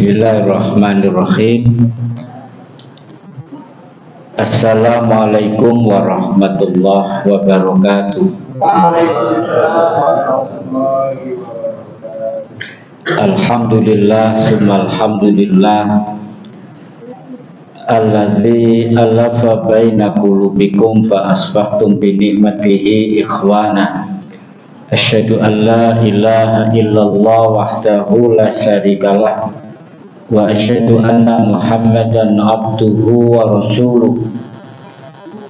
Bismillahirrahmanirrahim. Assalamualaikum warahmatullahi wabarakatuh. Alhamdulillah summa alhamdulillah allazi alafa baina qulubikum fa asbahtum bi ni'matihi ikhwana. Asyhadu an la ilaha illallah wahdahu la syarikalah wa asyhadu anna Muhammadan abduhu wa rasuluh.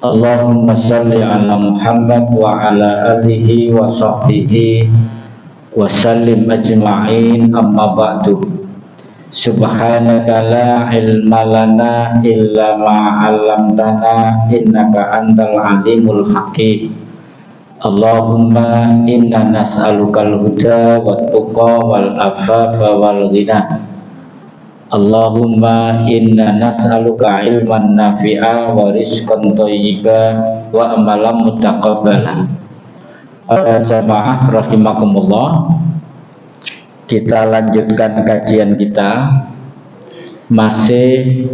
Allahumma shalli ala Muhammad wa ala alihi wa sahbihi wa sallim ajma'in, amma ba'du. Subhanaka la ilma lana illa ma 'allamtana innaka antal alimul hakim. Allahumma inna nas'alukal huda wat tuqa wal afafa wal ghina. Allahumma inna nas'aluka ilman nafi'a wa rizqan thayyiba wa amalan mutaqabbala. Para jamaah rahimakumullah, kita lanjutkan kajian kita, masih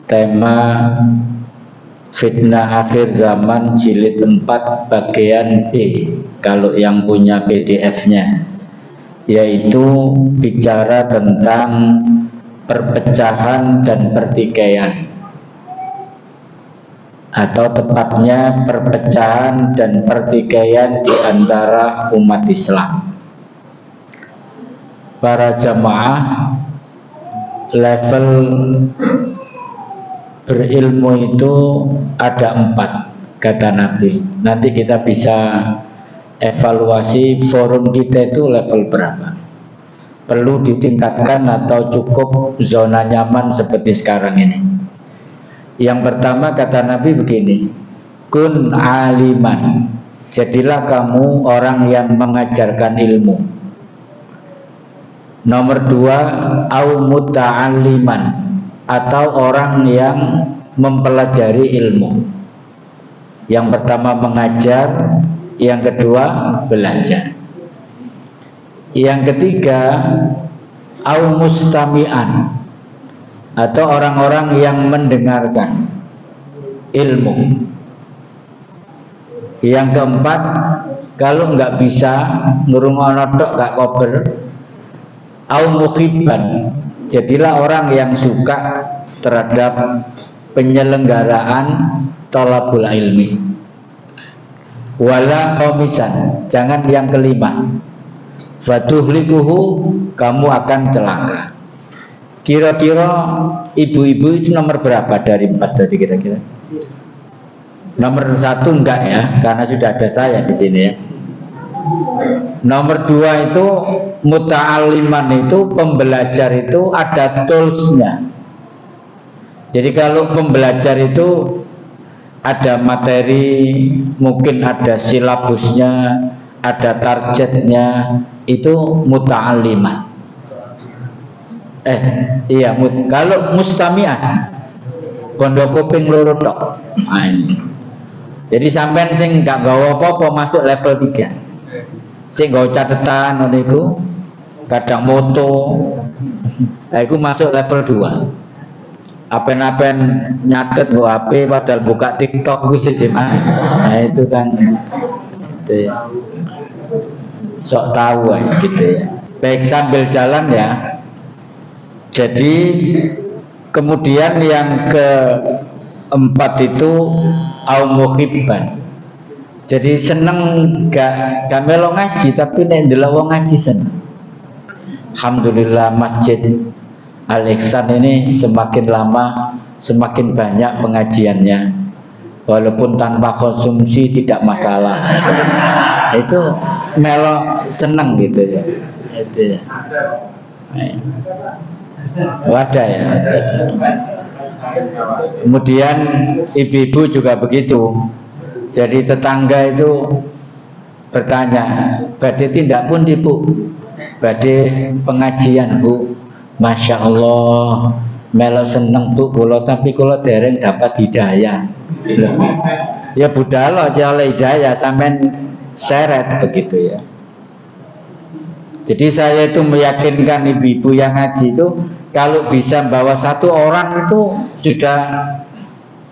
tema fitnah akhir zaman jilid 4 bagian D kalau yang punya PDF-nya, yaitu bicara tentang perpecahan dan pertikaian, atau tepatnya perpecahan dan pertikaian di antara umat Islam. Para jamaah, level berilmu itu ada 4 kata Nabi. Nanti kita bisa evaluasi forum kita itu level berapa, perlu ditingkatkan atau cukup zona nyaman seperti sekarang ini. Yang pertama kata Nabi begini, kun aliman, jadilah kamu orang yang mengajarkan ilmu. Nomor 2, au muta'alliman, atau orang yang mempelajari ilmu. Yang pertama mengajar, yang kedua belajar. Yang ketiga, au mustami'an, atau orang-orang yang mendengarkan ilmu. Yang keempat, kalau nggak bisa ngrungono tok gak kober, au muhibban, jadilah orang yang suka terhadap penyelenggaraan thalabul ilmi. Wala khomisan, jangan yang kelima, fatuhlikuhu, kamu akan celaka. Kira-kira ibu-ibu itu nomor berapa dari 4 tadi kira-kira? Nomor 1 enggak ya, karena sudah ada saya di sini ya. Nomor 2 itu muta'alliman, itu pembelajar, itu ada toolsnya. Jadi kalau pembelajar itu ada materi, mungkin ada silabusnya, ada targetnya, itu muta'alliman. Kalau mustami'ah, bondo kuping loro tok. Jadi sampean sing gak gawa apa-apa masuk level 3. Sing gawa catatan ngono iku, kadang moto, iku masuk level 2. Apen-apen nyatet nggo HP padahal buka TikTok wis jemaah. Nah itu kan itu ya. Sok tahu gitu ya. Baik, sambil jalan ya. Jadi kemudian yang keempat itu au muhibban. Jadi seneng gak melo ngaji, tapi nek ndelok wong ngaji seneng. Alhamdulillah Masjid Al-Ihsan ini semakin lama semakin banyak pengajiannya, walaupun tanpa konsumsi tidak masalah. Itu melo seneng gitu ya. Itu ya. Wadah ya. Kemudian ibu-ibu juga begitu. Jadi tetangga itu bertanya, badhe tindak pun ibu, badhe pengajian bu. Masya Allah, melo seneng bu kula, tapi kula dereng dapat hidayah. Ya budal aja oleh hidayah, sampean seret begitu ya. Jadi saya itu meyakinkan ibu-ibu yang ngaji itu kalau bisa bawa satu orang itu sudah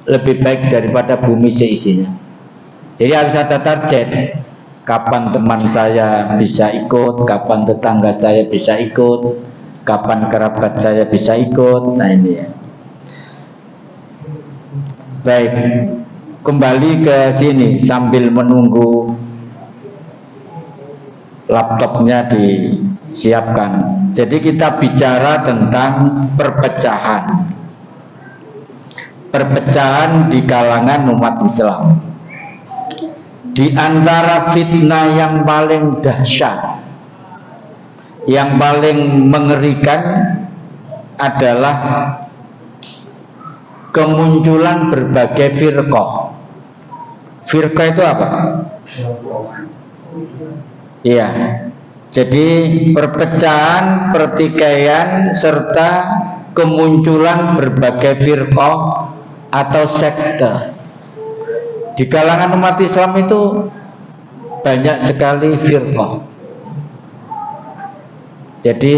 lebih baik daripada bumi seisinya. Jadi harus ada target. Kapan teman saya bisa ikut, kapan tetangga saya bisa ikut, kapan kerabat saya bisa ikut. Nah ini ya. Baik, kembali ke sini sambil menunggu laptopnya disiapkan. Jadi kita bicara tentang perpecahan. Perpecahan di kalangan umat Islam. Di antara fitnah yang paling dahsyat, yang paling mengerikan adalah kemunculan berbagai firqah. Firqah itu apa? Iya. Jadi perpecahan, pertikaian serta kemunculan berbagai firqah atau sekte. Di kalangan umat Islam itu banyak sekali firqah. Jadi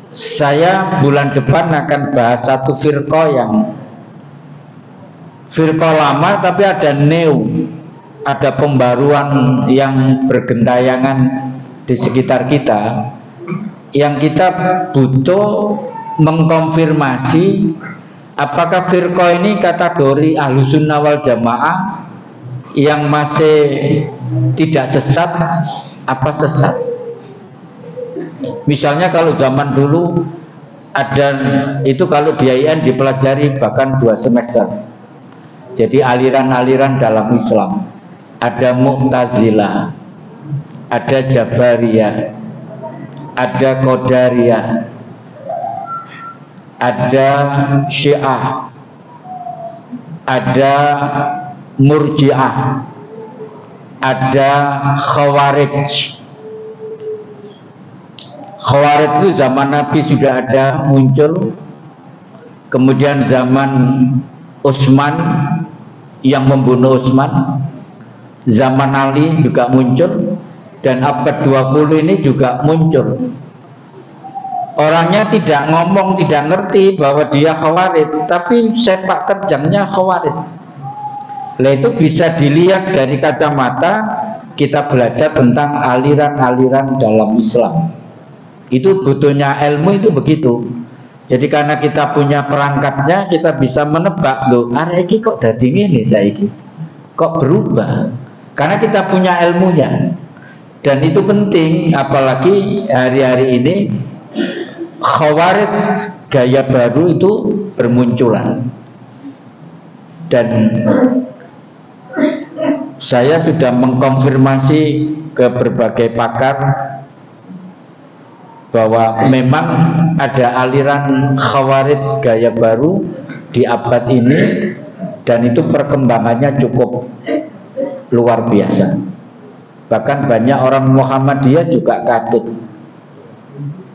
saya bulan depan akan bahas satu firqah yang firqah lama tapi ada new, ada pembaruan yang bergentayangan di sekitar kita, yang kita butuh mengkonfirmasi apakah firqah ini kategori Ahlussunnah wal Jamaah yang masih tidak sesat apa sesat. Misalnya kalau zaman dulu ada itu, kalau di IAIN dipelajari bahkan 2 semester. Jadi aliran-aliran dalam Islam. Ada Mu'tazilah, ada Jabariyah, ada Qadariyah, ada Syiah, ada Murji'ah, ada Khawarij. Khawarij itu zaman Nabi sudah ada muncul, kemudian zaman Utsman yang membunuh Utsman, zaman Ali juga muncul, dan abad 20 ini juga muncul. Orangnya tidak ngomong, tidak ngerti bahwa dia Khawarij, tapi sepak terjangnya Khawarij. Nah, itu bisa dilihat dari kacamata kita belajar tentang aliran-aliran dalam Islam. Itu butuhnya ilmu itu begitu. Jadi karena kita punya perangkatnya, kita bisa menebak, loh arek iki kok dadi ngene saiki, kok berubah, karena kita punya ilmunya. Dan itu penting, apalagi hari-hari ini Khawarij gaya baru itu bermunculan. Dan saya sudah mengkonfirmasi ke berbagai pakar bahwa memang ada aliran Khawarij gaya baru di abad ini, dan itu perkembangannya cukup luar biasa. Bahkan banyak orang Muhammadiyah juga katut,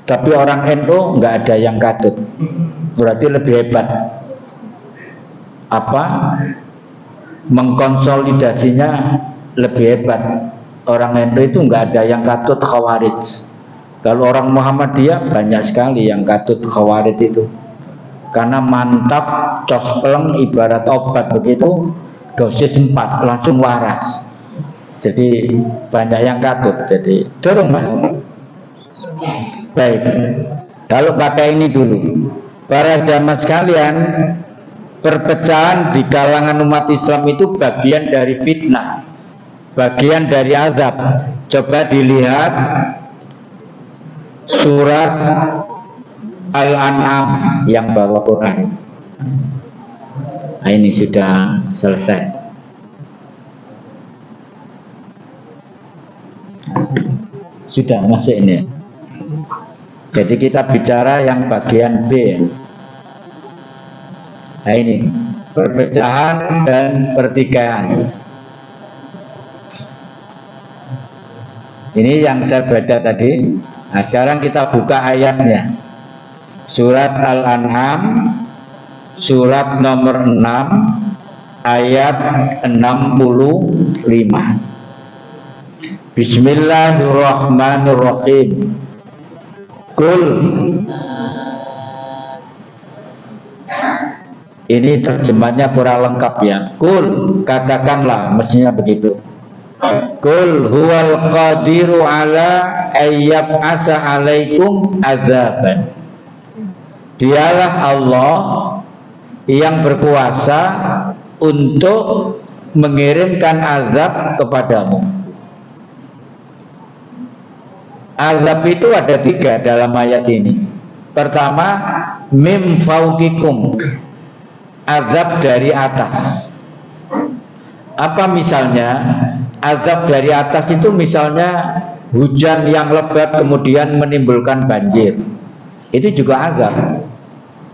tapi orang NU nggak ada yang katut. Berarti lebih hebat apa mengkonsolidasinya, lebih hebat. Orang NU itu nggak ada yang katut Khawarij. Kalau orang Muhammadiyah banyak sekali yang katut Khawarij itu, karena mantap, cospleng, ibarat obat begitu, dosis 4 langsung waras. Jadi banyak yang katut. Jadi dorong mas. Baik, kalau pakai ini dulu, para jamaah sekalian, perpecahan di kalangan umat Islam itu bagian dari fitnah, bagian dari azab. Coba dilihat surat Al-An'am yang bawa Quran. Nah, ini sudah selesai. Sudah masuk ini. Jadi kita bicara yang bagian B. Nah ini perpecahan dan pertikaian. Ini yang saya baca tadi. Nah, sekarang kita buka ayatnya. Surat Al-An'am, surat nomor 6, ayat 65. Bismillahirrahmanirrahim. Kul, ini terjemahnya kurang lengkap ya. Kul, katakanlah, mestinya begitu. Kul huwal qadiru ala ayyab asa alaikum azaban. Dialah Allah yang berkuasa untuk mengirimkan azab kepadamu. Azab itu ada 3 dalam ayat ini. Pertama, mim fauqikum, azab dari atas. Apa misalnya? Azab dari atas itu misalnya hujan yang lebat kemudian menimbulkan banjir. Itu juga azab.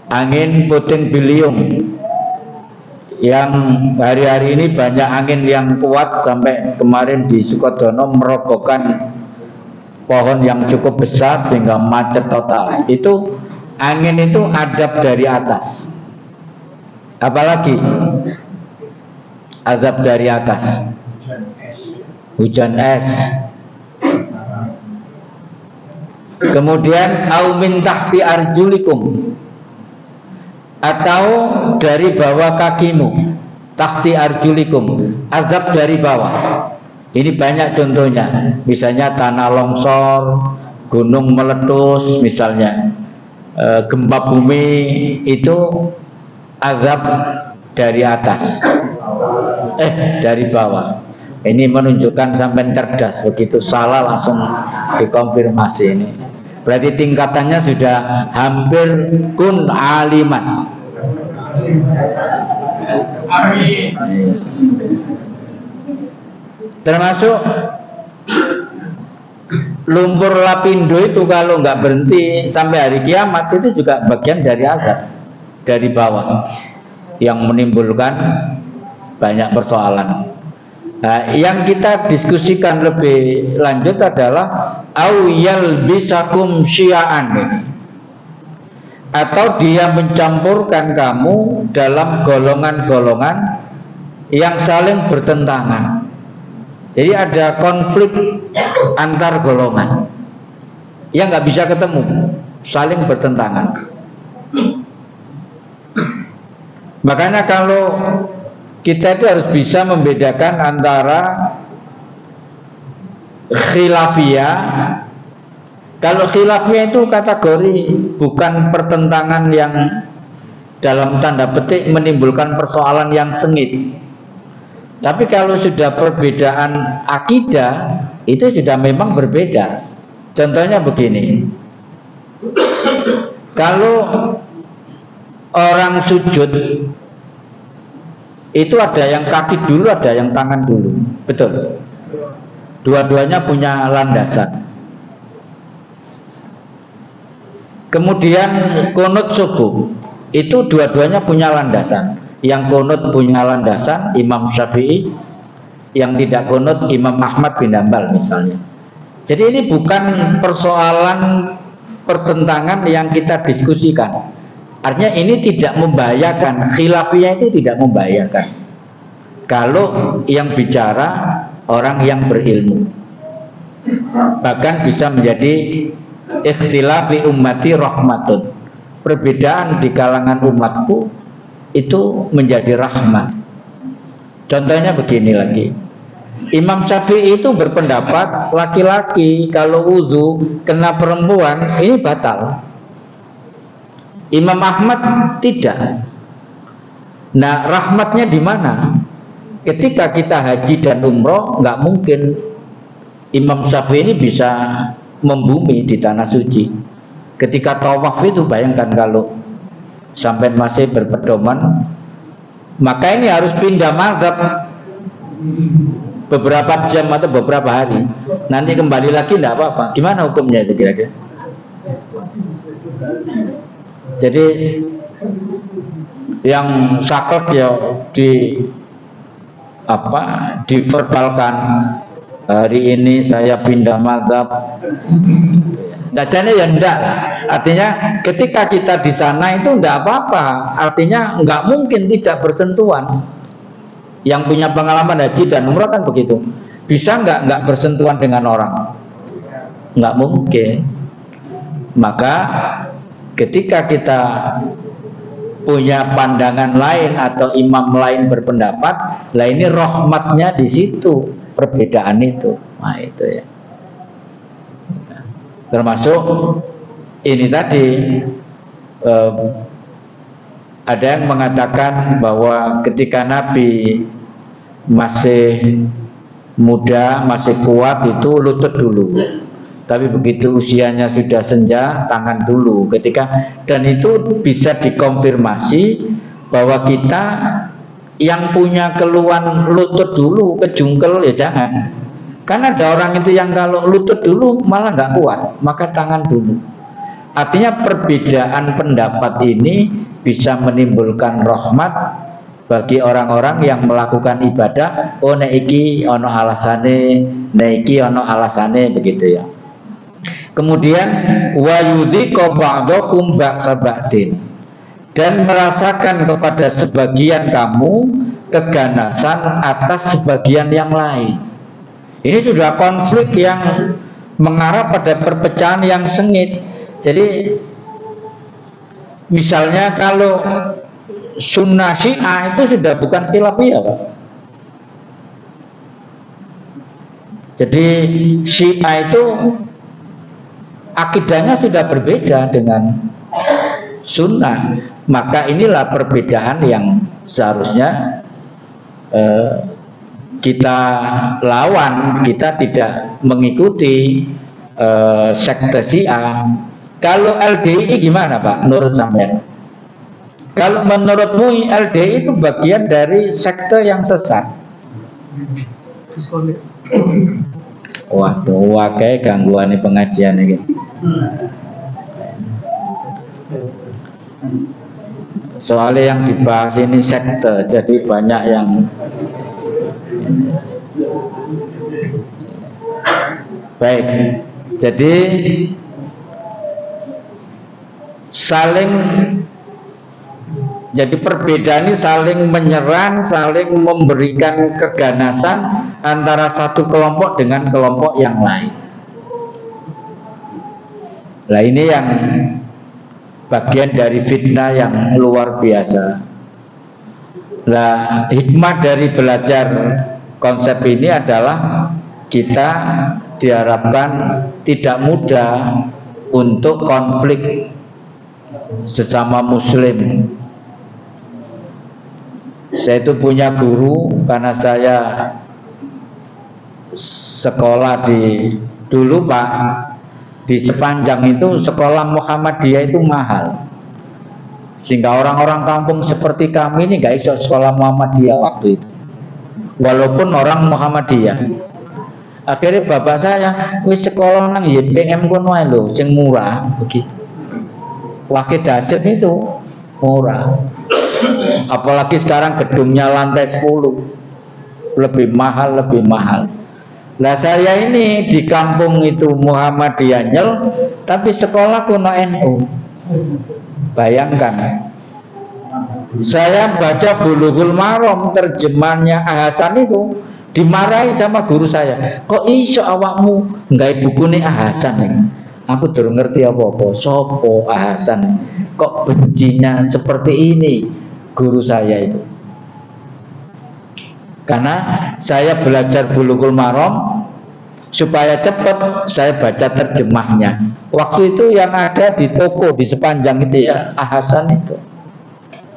Angin puting beliung, yang hari-hari ini banyak angin yang kuat, sampai kemarin di Sukodono merobohkan pohon yang cukup besar sehingga macet total. Itu angin itu azab dari atas. Apalagi azab dari atas, hujan es. Kemudian au min tahti arjulikum, atau dari bawah kakimu, tahti arjulikum, azab dari bawah. Ini banyak contohnya, misalnya tanah longsor, gunung meletus, misalnya gempa bumi, itu azab dari atas, dari bawah. Ini menunjukkan sampai cerdas, begitu salah langsung dikonfirmasi. Ini berarti tingkatannya sudah hampir kun aliman. Termasuk lumpur lapindo itu kalau nggak berhenti sampai hari kiamat, itu juga bagian dari azab dari bawah yang menimbulkan banyak persoalan. Nah, yang kita diskusikan lebih lanjut adalah awyal bisakum syia'an, atau dia mencampurkan kamu dalam golongan-golongan yang saling bertentangan. Jadi ada konflik antar golongan yang nggak bisa ketemu, saling bertentangan. Makanya kalau kita itu harus bisa membedakan antara khilafiyah. Kalau khilafiyah itu kategori bukan pertentangan yang dalam tanda petik menimbulkan persoalan yang sengit. Tapi kalau sudah perbedaan akidah, itu sudah memang berbeda. Contohnya begini, kalau orang sujud itu ada yang kaki dulu, ada yang tangan dulu, betul? Dua-duanya punya landasan. Kemudian kunut subuh itu dua-duanya punya landasan. Yang kunut punya landasan Imam Syafi'i, yang tidak kunut Imam Ahmad bin Hanbal misalnya. Jadi ini bukan persoalan pertentangan yang kita diskusikan. Artinya ini tidak membahayakan, khilafiyah itu tidak membahayakan kalau yang bicara orang yang berilmu. Bahkan bisa menjadi ikhtilafi ummati rahmatun, perbedaan di kalangan umatku itu menjadi rahmat. Contohnya begini lagi, Imam Syafi'i itu berpendapat laki-laki kalau wudu kena perempuan ini batal. Imam Ahmad tidak. Nah, rahmatnya di mana? Ketika kita haji dan umroh, nggak mungkin Imam Syafi'i ini bisa membumi di tanah suci. Ketika tawaf itu, bayangkan kalau sampai masih berpedoman, maka ini harus pindah mazhab beberapa jam atau beberapa hari. Nanti kembali lagi tidak apa-apa. Gimana hukumnya itu kira-kira? Jadi yang saklek ya diverbalkan, hari ini saya pindah mazhab. Jadinya ya enggak. Artinya ketika kita di sana itu enggak apa-apa. Artinya enggak mungkin tidak bersentuhan. Yang punya pengalaman haji dan umrah kan begitu. Bisa enggak bersentuhan dengan orang? Enggak mungkin. Maka ketika kita punya pandangan lain atau imam lain berpendapat, lah ini rahmatnya di situ, perbedaan itu. Nah, itu ya. Termasuk ini tadi ada yang mengatakan bahwa ketika Nabi masih muda, masih kuat itu lutut dulu. Tapi begitu usianya sudah senja, tangan dulu. Dan itu bisa dikonfirmasi bahwa kita yang punya keluhan lutut dulu ke jungkel ya jangan. Karena ada orang itu yang kalau lutut dulu malah nggak kuat, maka tangan dulu. Artinya perbedaan pendapat ini bisa menimbulkan rahmat bagi orang-orang yang melakukan ibadah. Oh nek iki ono alasane, nek iki ono alasane, begitu ya. Kemudian wa yudhiqa ba'dakum ba'sa ba'din, dan merasakan kepada sebagian kamu keganasan atas sebagian yang lain. Ini sudah konflik yang mengarah pada perpecahan yang sengit. Jadi misalnya kalau sunnah Syiah itu sudah bukan khilafiyah, Pak. Jadi Syiah itu akidahnya sudah berbeda dengan sunnah. Maka inilah perbedaan yang seharusnya kita lawan. Kita tidak mengikuti sekte Syiah. Kalau LDI gimana, Pak? Menurut sampean? Kalau menurutmu LDI itu bagian dari sekte yang sesat? Waduh, wakai gangguan pengajian ini. Soalnya yang dibahas ini sekte, jadi banyak yang baik. Jadi jadi perbedaan ini saling menyerang, saling memberikan keganasan antara satu kelompok dengan kelompok yang lain. Nah ini yang bagian dari fitnah yang luar biasa. Nah hikmah dari belajar konsep ini adalah kita diharapkan tidak mudah untuk konflik sesama muslim. Saya itu punya guru karena saya sekolah dulu Pak, di sepanjang itu sekolah Muhammadiyah itu mahal, sehingga orang-orang kampung seperti kami ini gak iso sekolah Muhammadiyah waktu itu, walaupun orang Muhammadiyah. Akhirnya bapak saya wis sekolah nang YPM kono ae lho sing murah begitu. Wakil dasar itu murah. Apalagi sekarang gedungnya lantai 10, lebih mahal. Nah saya ini di kampung itu Muhammadiyah nyel, tapi sekolah kuno NU. Bayangkan, saya baca Bulughul Maram terjemahnya Hasan itu dimarahi sama guru saya. Kok iso awakmu nggawe bukune Hasan nih? Aku durung ngerti apa-apa. Sopo Hasan? Kok bencinya seperti ini guru saya itu? Karena saya belajar Bulughul Maram supaya cepat saya baca terjemahnya. Waktu itu yang ada di toko di sepanjang itu ya Hasan itu.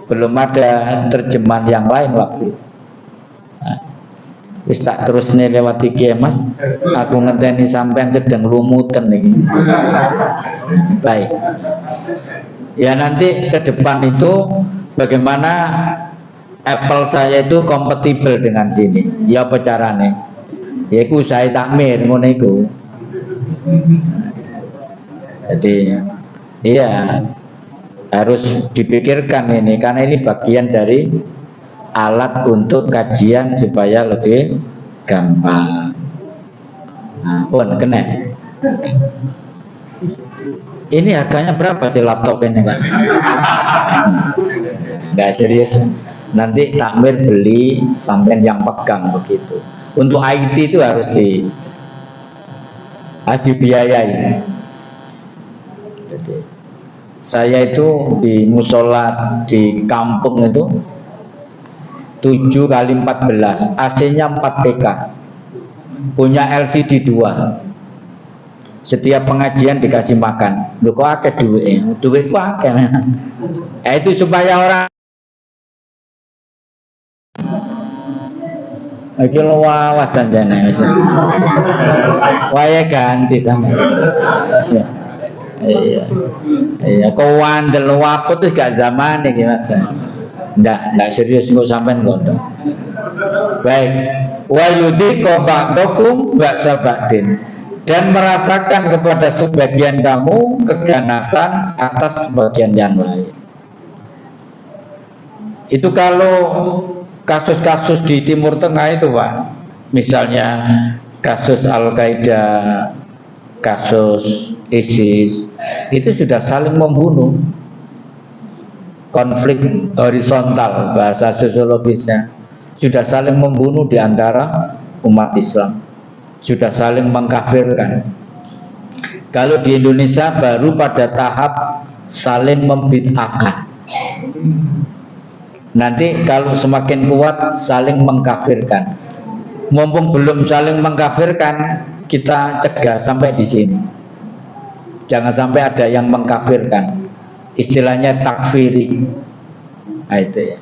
Belum ada terjemahan yang lain waktu itu. Nah, wis tak terus nih lewat iki Mas. Aku ngenteni sampean sedang lumutan nih. Baik. Ya nanti ke depan itu bagaimana Apple saya itu kompatibel dengan sini. Ya apa carane? Ya iku saya takmir ngono iku. Jadi iya harus dipikirkan ini karena ini bagian dari alat untuk kajian supaya lebih gampang. Nah, pun kena. Ini harganya berapa sih laptop ini, Pak? Nggak serius. Nanti takmir beli sampai yang pegang begitu. Untuk IT itu harus dibiayai. Itu. Saya itu di musola di kampung itu 7 kali 14, AC-nya 4 PK, punya LCD 2. Setiap pengajian dikasih makan. Lho kok akeh duit kok akeh. Itu supaya orang iki lo wawas sanjane wis. Wae ganti sampe. Iya. Iya, kok wandel waput wis gak zaman iki Mas. Ndak serius kok sampean kono. Baik. Wa yudhiqu ba'dakum ba'sa ba'din. Dan merasakan kepada sebagian kamu keganasan atas sebagian yang lain. Itu kalau kasus-kasus di Timur Tengah itu Pak, misalnya kasus Al-Qaeda, kasus ISIS, itu sudah saling membunuh. Konflik horizontal bahasa sosiologisnya, sudah saling membunuh di antara umat Islam, sudah saling mengkafirkan. Kalau di Indonesia baru pada tahap saling membid'ahkan. Nanti kalau semakin kuat saling mengkafirkan. Mumpung belum saling mengkafirkan, kita cegah sampai di sini. Jangan sampai ada yang mengkafirkan. Istilahnya takfiri. Nah, itu ya.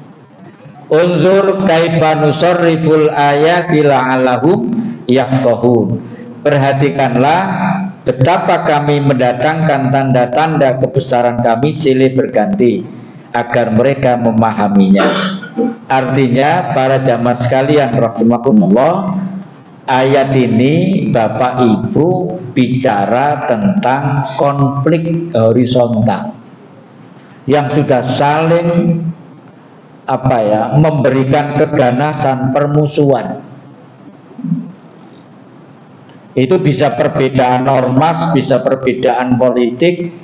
Unzur kaifa nusarriful ayati la'allahum yafqahun. Perhatikanlah betapa kami mendatangkan tanda-tanda kebesaran kami silih berganti agar mereka memahaminya. Artinya para jamaah sekalian rahimakumullah, ayat ini Bapak Ibu bicara tentang konflik horizontal yang sudah saling memberikan keganasan, permusuhan. Itu bisa perbedaan ormas, bisa perbedaan politik,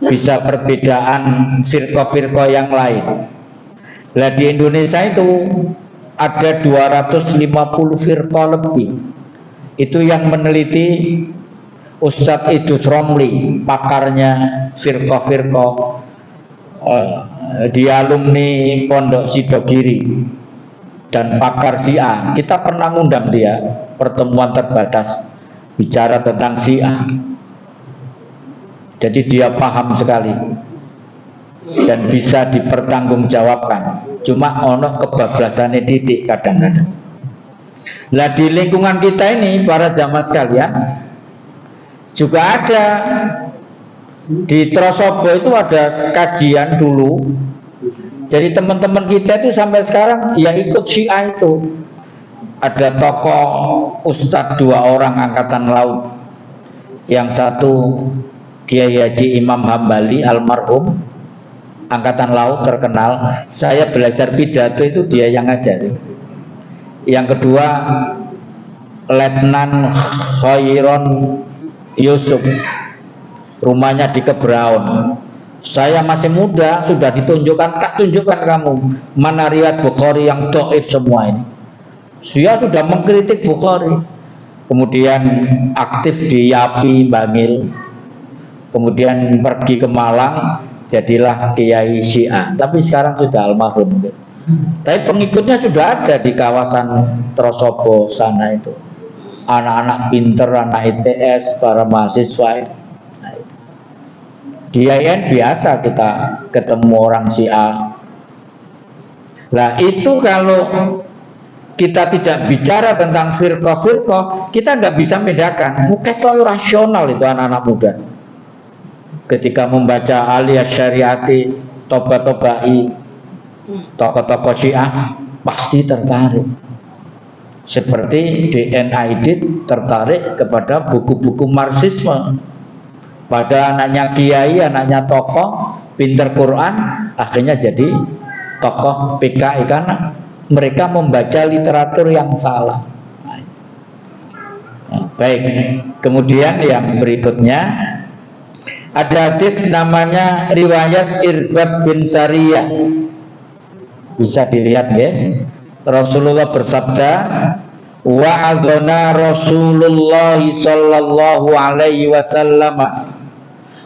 bisa perbedaan firqah-firqah yang lain. Nah di Indonesia itu ada 250 firqah lebih. Itu yang meneliti Ustadz Idrus Romli, pakarnya firqah-firqah, di alumni Pondok Sidogiri dan pakar Syiah. Kita pernah ngundang dia pertemuan terbatas bicara tentang Syiah. Jadi dia paham sekali dan bisa dipertanggungjawabkan. Cuma ono kebablasannya titik kadang-kadang. Nah di lingkungan kita ini para jamaah sekalian juga ada. Di Trosobo itu ada kajian dulu. Jadi teman-teman kita itu sampai sekarang ya ikut Syiah itu. Ada tokoh ustadz 2 orang angkatan laut. Yang satu Kiai Haji Imam Hambali almarhum, angkatan laut terkenal. Saya belajar pidato itu dia yang ngajar. Yang kedua Letnan Khairon Yusuf, rumahnya di Kebraun. Saya masih muda sudah ditunjukkan, tak tunjukkan kamu mana riwayat Bukhari yang dhaif semua ini. Dia sudah mengkritik Bukhari. Kemudian aktif di Yapi Bangil. Kemudian pergi ke Malang, jadilah Kiai Syiah. Tapi sekarang sudah almarhum. Tapi pengikutnya sudah ada di kawasan Trosobo sana itu. Anak-anak pinter, anak ITS, para mahasiswa. Nah, itu. Di IAIN biasa kita ketemu orang Syiah. Nah itu kalau kita tidak bicara tentang firqah-firqah, kita nggak bisa membedakan. Mungkin rasional itu anak-anak muda. Ketika membaca Aliyah Syariati, Toba-Tobai, tokoh-tokoh Syiah, pasti tertarik. Seperti DN Aidit tertarik kepada buku-buku Marxisme. Pada anaknya kiai, anaknya tokoh, pinter Quran, akhirnya jadi tokoh PKI karena mereka membaca literatur yang salah. Nah, baik, kemudian yang berikutnya ada hadis namanya riwayat Irbad bin Sariyah. Bisa dilihat ya. Rasulullah bersabda, wa'adhana Rasulullah sallallahu alaihi wasallam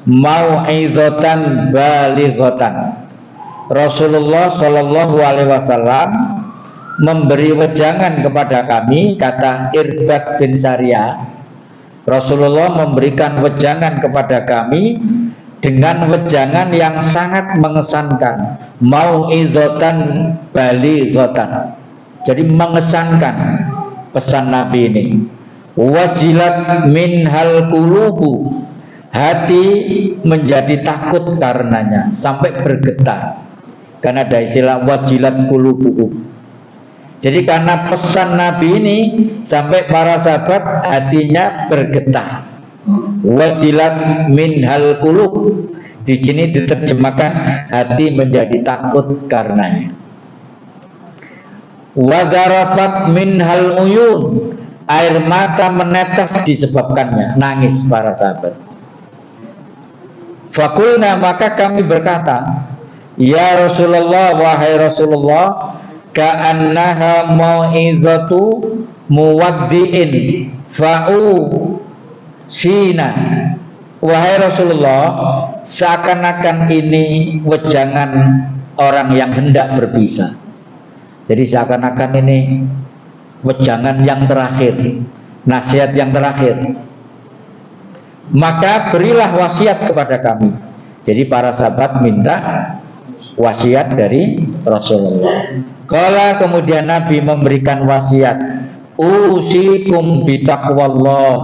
mau'izatan balighatan. Rasulullah Shallallahu Alaihi Wasallam memberi wejangan kepada kami, kata Irbad bin Sariyah. Rasulullah memberikan wejangan kepada kami dengan wejangan yang sangat mengesankan, mau'izatan balighatan. Jadi mengesankan pesan Nabi ini. Wajilat minhal qulubu, hati menjadi takut karenanya, sampai bergetar. Karena ada istilah wajilat qulubuhum. Jadi karena pesan Nabi ini sampai para sahabat hatinya bergetar. Wajilat minhal qulub, di sini diterjemahkan hati menjadi takut karenanya. Wadarafat minhal uyun, air mata menetes disebabkannya, nangis para sahabat. Fakulna, maka kami berkata, ya Rasulullah, wahai Rasulullah, ka'annaha mau'izatu muwaddi'in fa'u sina. Wahai Rasulullah, seakan-akan ini wejangan orang yang hendak berpisah. Jadi seakan-akan ini wejangan yang terakhir, nasihat yang terakhir. Maka berilah wasiat kepada kami. Jadi para sahabat minta wasiat dari Rasulullah. Kala kemudian Nabi memberikan wasiat, usikum bitaqwallah,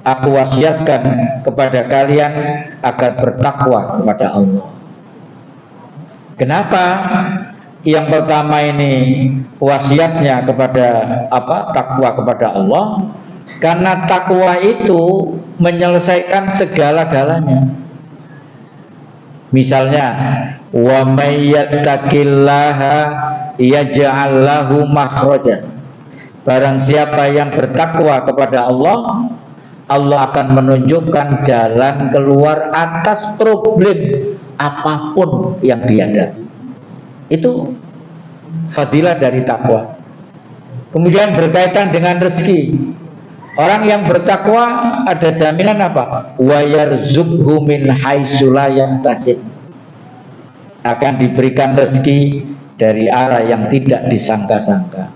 aku wasiatkan kepada kalian agar bertakwa kepada Allah. Kenapa? Yang pertama ini wasiatnya kepada takwa kepada Allah, karena takwa itu menyelesaikan segala-galanya. Misalnya, wa may yattaqillaha yaj'al lahu makhraja. Barang siapa yang bertakwa kepada Allah, Allah akan menunjukkan jalan keluar atas problem apapun yang dihadapi. Itu fadilah dari takwa. Kemudian berkaitan dengan rezeki. Orang yang bertakwa ada jaminan apa? Wa yarzuqhu min haitsu la yahtasib. Akan diberikan rezeki dari arah yang tidak disangka-sangka.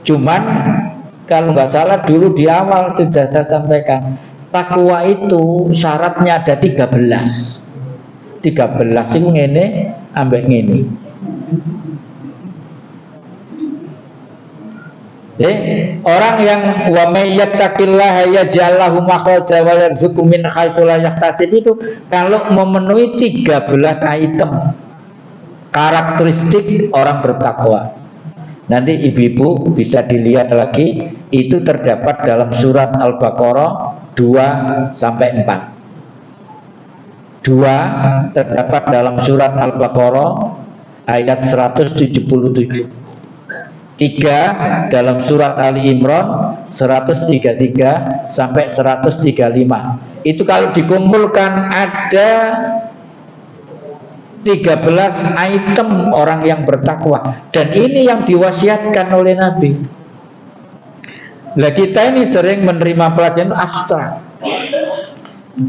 Cuman kalau nggak salah dulu di awal sudah saya sampaikan, takwa itu syaratnya ada 13. 13 itu ngene ambek ngene. Orang yang wa may yattaqillaha yaj'al lahu makhraja wa yarzuqhu min haitsu la yahtasib itu kalau memenuhi 13 item karakteristik orang bertakwa. Nanti ibu-ibu bisa dilihat lagi, itu terdapat dalam surat Al-Baqarah 2 sampai 4. 2 terdapat dalam surat Al-Baqarah ayat 177. 3 dalam surat Ali Imran 133 sampai 135. Itu kalau dikumpulkan ada 13 item orang yang bertakwa, dan ini yang diwasiatkan oleh Nabi. Nah, kita ini sering menerima pelajaran abstrak.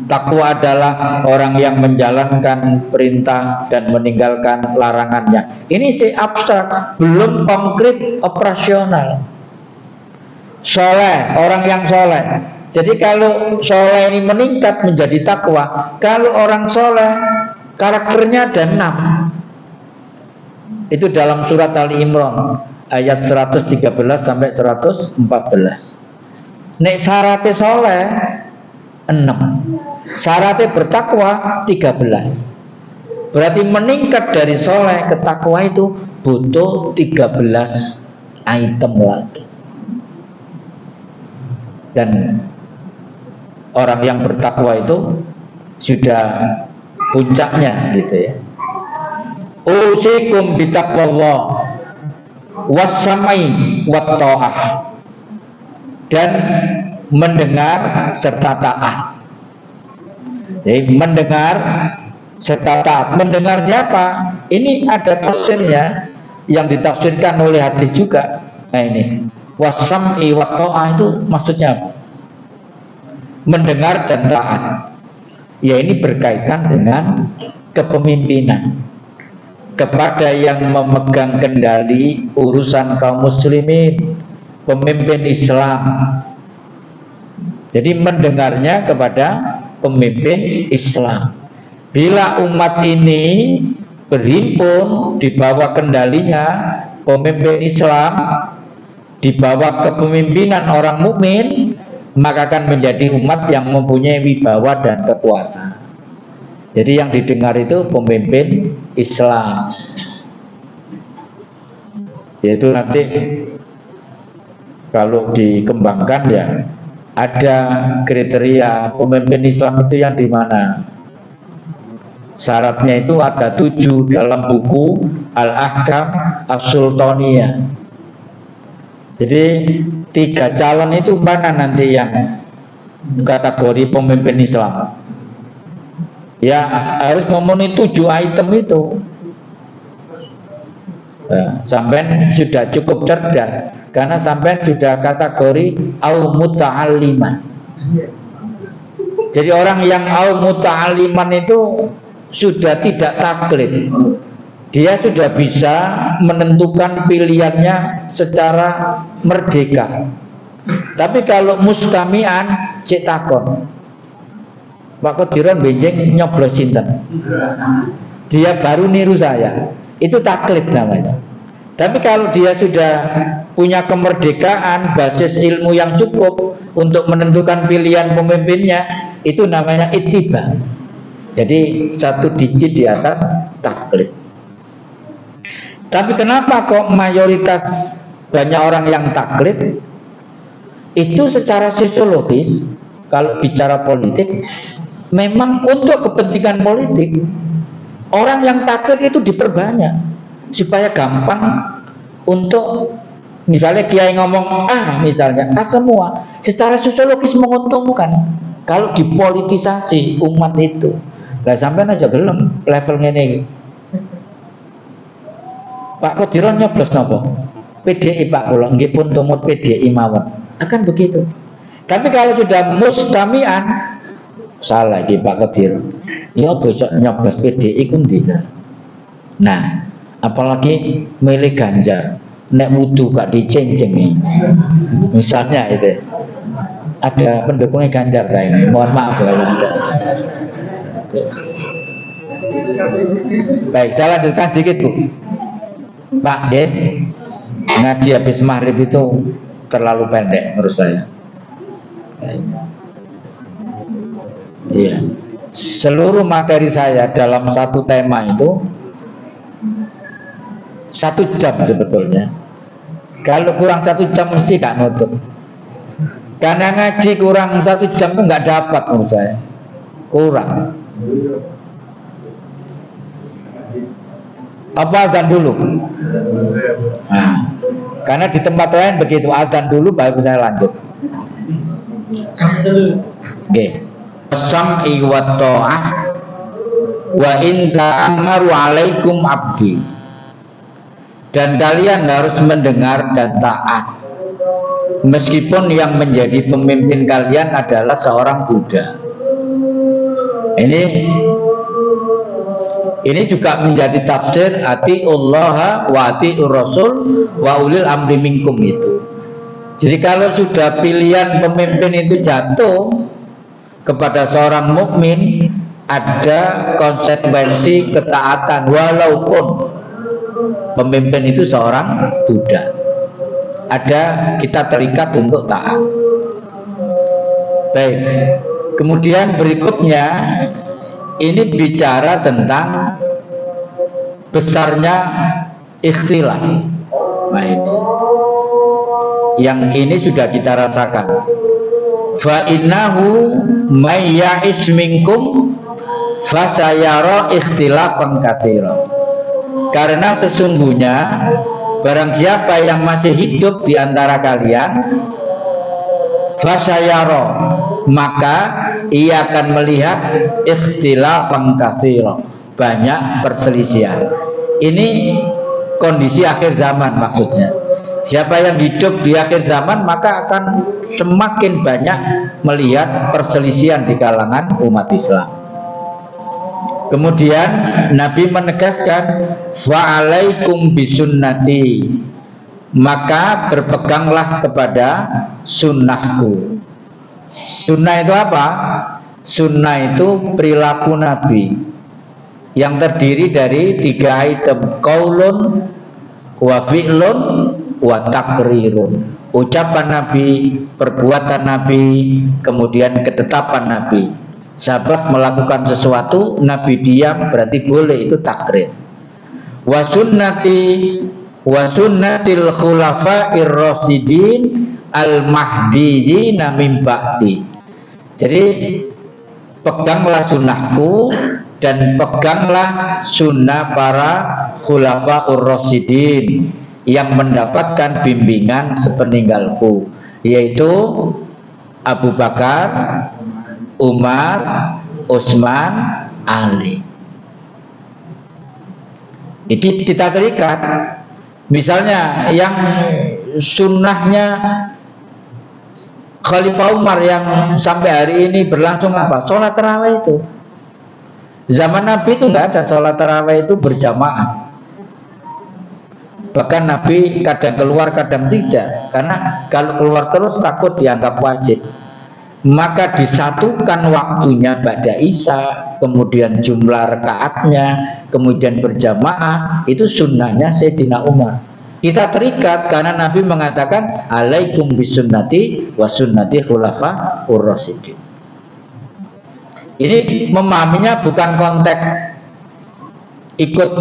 Takwa adalah orang yang menjalankan perintah dan meninggalkan larangannya. Ini sih abstrak, belum konkret operasional. Soleh, orang yang soleh. Jadi kalau soleh ini meningkat menjadi takwa, kalau orang soleh karakternya ada 6. Itu dalam surat Ali Imran ayat 113 sampai 114. Nek syaratnya soleh 6, syaratnya bertakwa 13. Berarti meningkat dari soleh ke takwa itu butuh 13 item lagi. Dan orang yang bertakwa itu sudah puncaknya gitu ya. Usikum bitaqwallah wassamai wat ta'ah, dan mendengar serta taat. Jadi mendengar serta taat. Mendengar siapa? Ini ada tafsirnya yang ditafsirkan oleh hadis juga. Nah ini wassam'i wat ta'ah itu maksudnya apa? Mendengar dan taat. Ya ini berkaitan dengan kepemimpinan kepada yang memegang kendali urusan kaum muslimin, pemimpin Islam. Jadi mendengarnya kepada pemimpin Islam. Bila umat ini berhimpun di bawah kendalinya pemimpin Islam, di bawah kepemimpinan orang mukmin, maka akan menjadi umat yang mempunyai wibawa dan kekuatan. Jadi yang didengar itu pemimpin Islam. Yaitu nanti kalau dikembangkan ya ada kriteria pemimpin Islam itu yang di mana. Syaratnya itu ada 7 dalam buku Al-Ahkam As-Sultaniyah. Jadi 3 calon itu mana nanti yang kategori pemimpin Islam? Ya harus memenuhi 7 item itu. Sampai sudah cukup cerdas karena sampai sudah kategori al-muta'alliman. Jadi orang yang al-muta'alliman itu sudah tidak taklid. Dia sudah bisa menentukan pilihannya secara merdeka. Tapi kalau mustami'an si takon, Pak Qadiron benjing nyoblos sinten. Dia baru niru saya. Itu taklid namanya. Tapi kalau dia sudah punya kemerdekaan, basis ilmu yang cukup untuk menentukan pilihan pemimpinnya, itu namanya ittiba. Jadi 1 digit di atas taklid. Tapi kenapa kok mayoritas banyak orang yang taklid? Itu secara sosiologis, kalau bicara politik, memang untuk kepentingan politik. Orang yang taklid itu diperbanyak supaya gampang untuk misalnya kiai ngomong misalnya semua secara sosiologis menguntungkan kalau dipolitisasi umat itu. Lah sampean aja gelem level ngene. Pak Qadiron nyoblos napa? PDI Pak kula nggih pun tumut PDI mawon. Akan begitu. Tapi kalau sudah mustami'an salah iki Pak Qadiron. Ya besok nyoblos PDI ku ndi. Nah, apalagi milih Ganjar. Nek wudu gak diceng-cengi. Misalnya itu. Ada pendukungnya Ganjar ini. Mohon maaf ya. Baik, saya lanjutkan sedikit Bu. Pak Ded, ngaji habis maghrib itu terlalu pendek menurut saya. Iya. Seluruh materi saya dalam satu tema itu 1 jam sebetulnya. Kalau kurang 1 jam mesti gak nutup. Karena ngaji kurang 1 jam itu nggak dapat menurut saya. Kurang. Apa azan dulu? Nah, karena di tempat lain begitu, azan dulu baru saya lanjut. Oke. Sam'i wa ta'ah wa in ta'amaru alaikum abdi. Dan kalian harus mendengar dan taat meskipun yang menjadi pemimpin kalian adalah seorang budak. Ini juga menjadi tafsir atiullah wa atiur rasul wa ulil amri minkum itu. Jadi kalau sudah pilihan pemimpin itu jatuh kepada seorang mukmin, ada konsekuensi ketaatan walaupun pemimpin itu seorang budak. Ada kita terikat untuk taat. Baik. Kemudian berikutnya ini bicara tentang besarnya ikhtilaf. Nah ini. Yang ini sudah kita rasakan. Fa innahu may ya'is minkum fasayara ikhtilafan katsira. Karena sesungguhnya barang siapa yang masih hidup di antara kalian fasayara, maka ia akan melihat ikhtilafan katsira, banyak perselisihan. Ini kondisi akhir zaman maksudnya. Siapa yang hidup di akhir zaman maka akan semakin banyak melihat perselisihan di kalangan umat Islam. Kemudian Nabi menegaskan, fa'alaikum bisunnati, maka berpeganglah kepada sunnahku. Sunnah itu apa? Sunnah itu perilaku Nabi yang terdiri dari 3 item, qaulun wa fi'lun wa takrirun. Ucapan Nabi, perbuatan Nabi, kemudian ketetapan Nabi. Sahabat melakukan sesuatu, Nabi diam, berarti boleh, itu takrir. Wa sunnatil khulafa'ir rasyidin al mahdiyyin min ba'di. Jadi peganglah sunnahku dan peganglah sunnah para khulafa'ur rasyidin yang mendapatkan bimbingan sepeninggalku, yaitu Abu Bakar, Umar, Utsman, Ali. Itu kita terikat. Misalnya yang sunnahnya Khalifah Umar yang sampai hari ini berlangsung apa? Sholat tarawih itu. Zaman Nabi itu nggak ada sholat tarawih itu berjamaah. Bahkan Nabi kadang keluar, kadang tidak. Karena kalau keluar terus takut dianggap wajib. Maka disatukan waktunya ba'da Isya, kemudian jumlah rakaatnya, kemudian berjamaah. Itu sunnahnya Sayyidina Umar. Kita terikat karena Nabi mengatakan, alaikum bisunnati wa sunnati khulafa'ur rasyidin. Ini memahaminya bukan konteks ikut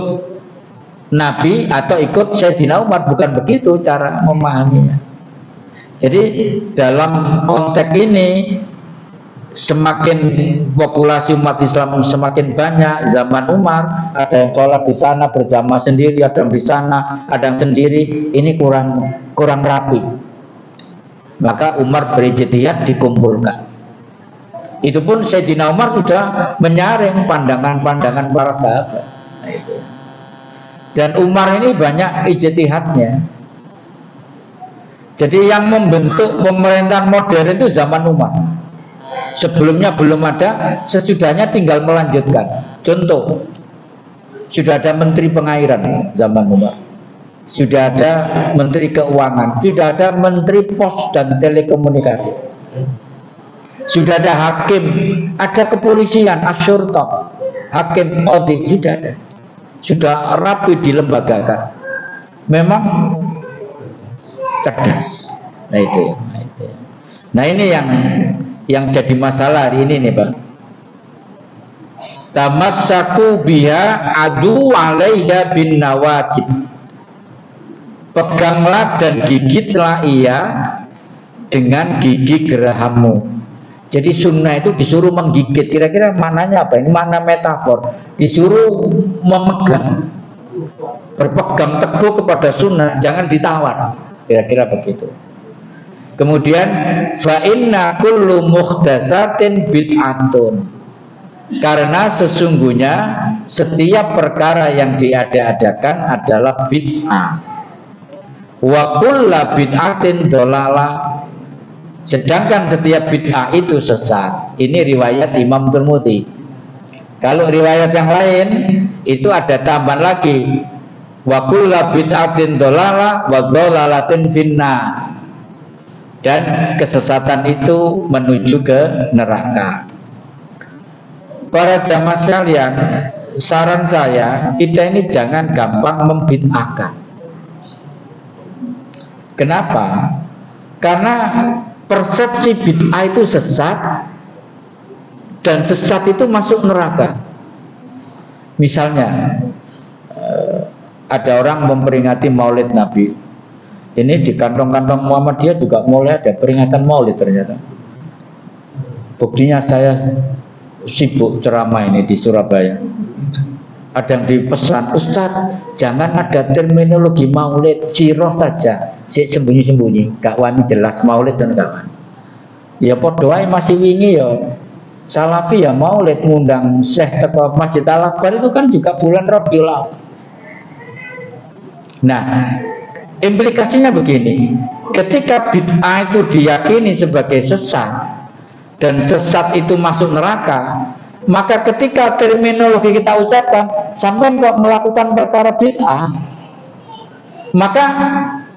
Nabi atau ikut Sayyidina Umar, bukan begitu cara memahaminya. Jadi dalam konteks ini, semakin populasi umat Islam semakin banyak, zaman Umar ada yang sholat di sana berjamaah sendiri, ada yang di sana, ada yang sendiri, ini kurang rapi. Maka Umar berijtihad dikumpulkan. Itu pun Sayyidina Umar sudah menyaring pandangan-pandangan para sahabat. Nah, itu. Dan Umar ini banyak ijtihadnya. Jadi yang membentuk pemerintahan modern itu zaman Umar. Sebelumnya belum ada, sesudahnya tinggal melanjutkan. Contoh, sudah ada menteri pengairan zaman Umar, sudah ada menteri keuangan, sudah ada menteri pos dan telekomunikasi, sudah ada hakim, ada kepolisian, asyurta, hakim audit, sudah ada. Sudah rapi dilembagakan. Memang cerdas. Nah ini yang jadi masalah hari ini nih, Pak. Tamassaku biha adu alaiha bin nawajib. Peganglah dan gigitlah ia dengan gigi gerahammu. Jadi sunnah itu disuruh menggigit. Kira-kira maknanya apa? Ini makna metafor. Disuruh memegang, berpegang teguh kepada sunnah, jangan ditawar. Kira-kira begitu. Kemudian fa inna kullu muhdatsatin bid'atun. Karena sesungguhnya setiap perkara yang diada-adakan adalah bid'ah. Wa kullu bid'atin dhalalah. Sedangkan setiap bid'ah itu sesat. Ini riwayat Imam Tirmidzi. Kalau riwayat yang lain itu ada tambahan lagi, wa kullu bid'atin dhalalah wa dhalalatin finnar. Dan kesesatan itu menuju ke neraka. Para jamaah sekalian, saran saya, kita ini jangan gampang membid'ahkan. Kenapa? Karena persepsi bid'ah itu sesat, dan sesat itu masuk neraka. Misalnya ada orang memperingati Maulid Nabi. Ini di kantong-kantong Muhammadiyah juga mulai ada peringatan Maulid ternyata. Buktinya saya sibuk ceramah ini di Surabaya. Ada yang dipesan, Ustadz, jangan ada terminologi Maulid, siroh saja, sembunyi-sembunyi, gak wani jelas Maulid dan gak wani. Ya podoai masih wingi ya. Salafi ya Maulid ngundang Syekh teko Masjid Al-Akbar itu kan juga bulan Rabiul Awal. Nah, implikasinya begini, ketika bid'ah itu diyakini sebagai sesat dan sesat itu masuk neraka, Maka ketika terminologi kita ucapkan, sampean kok melakukan perkara bid'ah, maka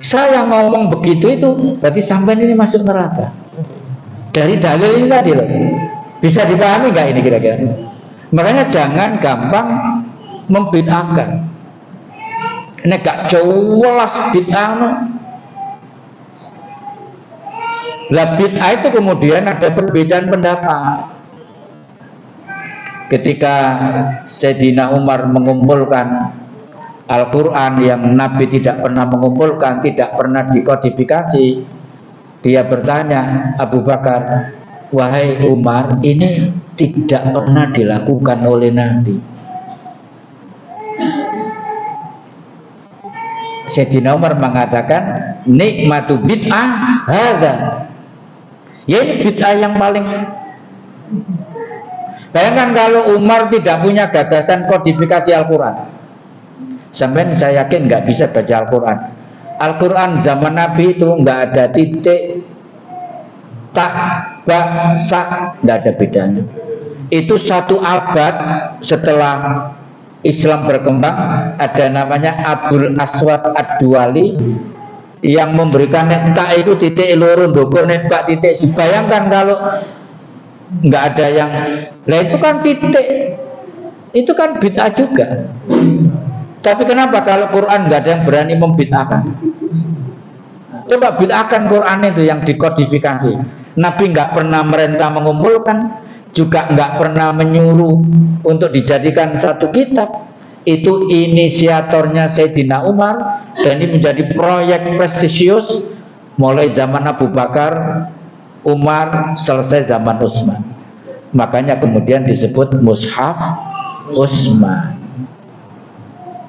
saya ngomong begitu itu berarti sampean ini masuk neraka. Dari dalil ini tadi loh. Bisa dipahami nggak ini kira-kira? Makanya jangan gampang membid'ahkan. Nek gak jelas bid'ah no. Lah bid'ah itu kemudian ada perbedaan pendapat. Ketika Sayyidina Umar mengumpulkan Al-Quran yang Nabi tidak pernah mengumpulkan, tidak pernah dikodifikasi, dia bertanya, Abu Bakar, wahai Umar, ini tidak pernah dilakukan oleh Nabi. Sayyidina Umar mengatakan, nikmatu bid'ah hadza. Ya ini bid'ah yang paling. Bayangkan kalau Umar tidak punya gagasan kodifikasi Al-Quran. Sampai saya yakin nggak bisa baca Al-Quran. Al-Quran zaman Nabi itu nggak ada titik, tak, ba, sa, nggak ada bedanya. Itu satu abad setelah Islam berkembang, ada namanya Abul Aswad Ad-Duali yang memberikan tak itu titik loro ndoko nek titik. Bayangkan kalau nggak ada yang, lah itu kan titik, itu kan bid'ah juga. Tapi kenapa kalau Quran nggak ada yang berani membid'ahkan? Coba bid'ahkan Quran itu yang dikodifikasi. Nabi nggak pernah merintah mengumpulkan, juga nggak pernah menyuruh untuk dijadikan satu kitab. Itu inisiatornya Sayyidina Umar, dan ini menjadi proyek prestisius mulai zaman Abu Bakar, Umar, selesai zaman Utsman. Makanya kemudian disebut Mushaf Utsman.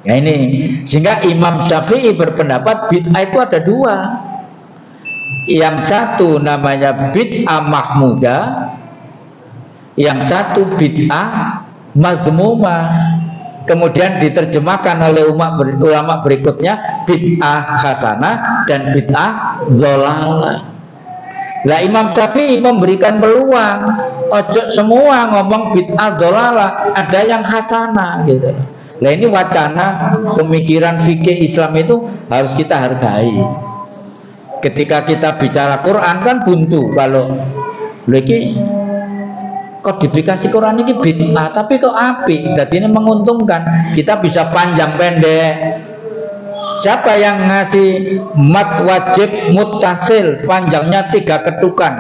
Ya ini, sehingga Imam Syafi'i berpendapat bid'ah itu ada dua. Yang satu namanya bid'ah mahmudah, yang satu bid'ah mazmumah. Kemudian diterjemahkan oleh ulama berikutnya bid'ah hasanah dan bid'ah dhalalah. Lah Imam Syafi'i memberikan peluang, ojo semua ngomong bid'ah dhalalah, ada yang hasanah gitu. Lah ini wacana pemikiran fikih Islam itu harus kita hargai. Ketika kita bicara Quran kan buntu kalau lagi kodifikasi Quran ini bid'ah, tapi kok apik, jadi ini menguntungkan. Kita bisa panjang pendek. Siapa yang ngasih mat wajib muttasil panjangnya 3 ketukan?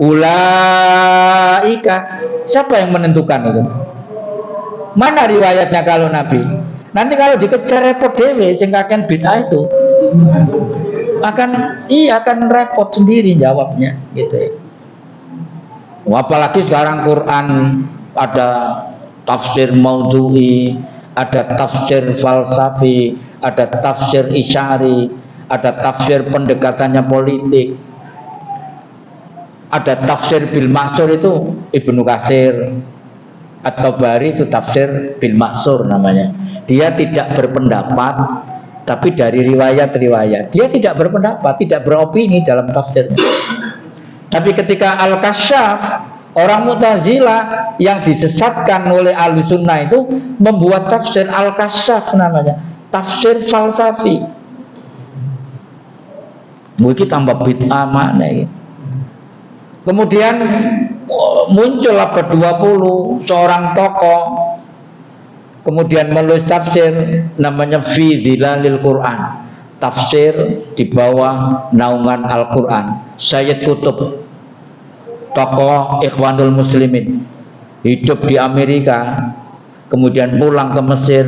Ulaika. Siapa yang menentukan itu? Mana riwayatnya kalau Nabi? Nanti kalau dikejar repot dewe sing kaken bid'ah itu akan repot sendiri jawabnya gitu ya. Apalagi sekarang Quran ada tafsir maudhu'i, ada tafsir falsafi, ada tafsir isyari, ada tafsir pendekatannya politik, ada tafsir bil maksur itu Ibnu Katsir atau Bari itu tafsir bil maksur namanya. Dia tidak berpendapat, tapi dari riwayat-riwayat dia tidak berpendapat, tidak beropini dalam tafsirnya. Tapi ketika Al-Kasyaf, orang Mu'tazilah yang disesatkan oleh Ahlussunnah itu membuat tafsir Al-Kasyaf namanya, tafsir falsafi. Mungkin tambah bid'ah mana ya. Kemudian muncul abad 20 seorang tokoh kemudian menulis tafsir namanya Fi Dhilalil Quran, tafsir di bawah naungan Al-Quran. Sayyid Qutb, tokoh Ikhwanul Muslimin, hidup di Amerika, kemudian pulang ke Mesir,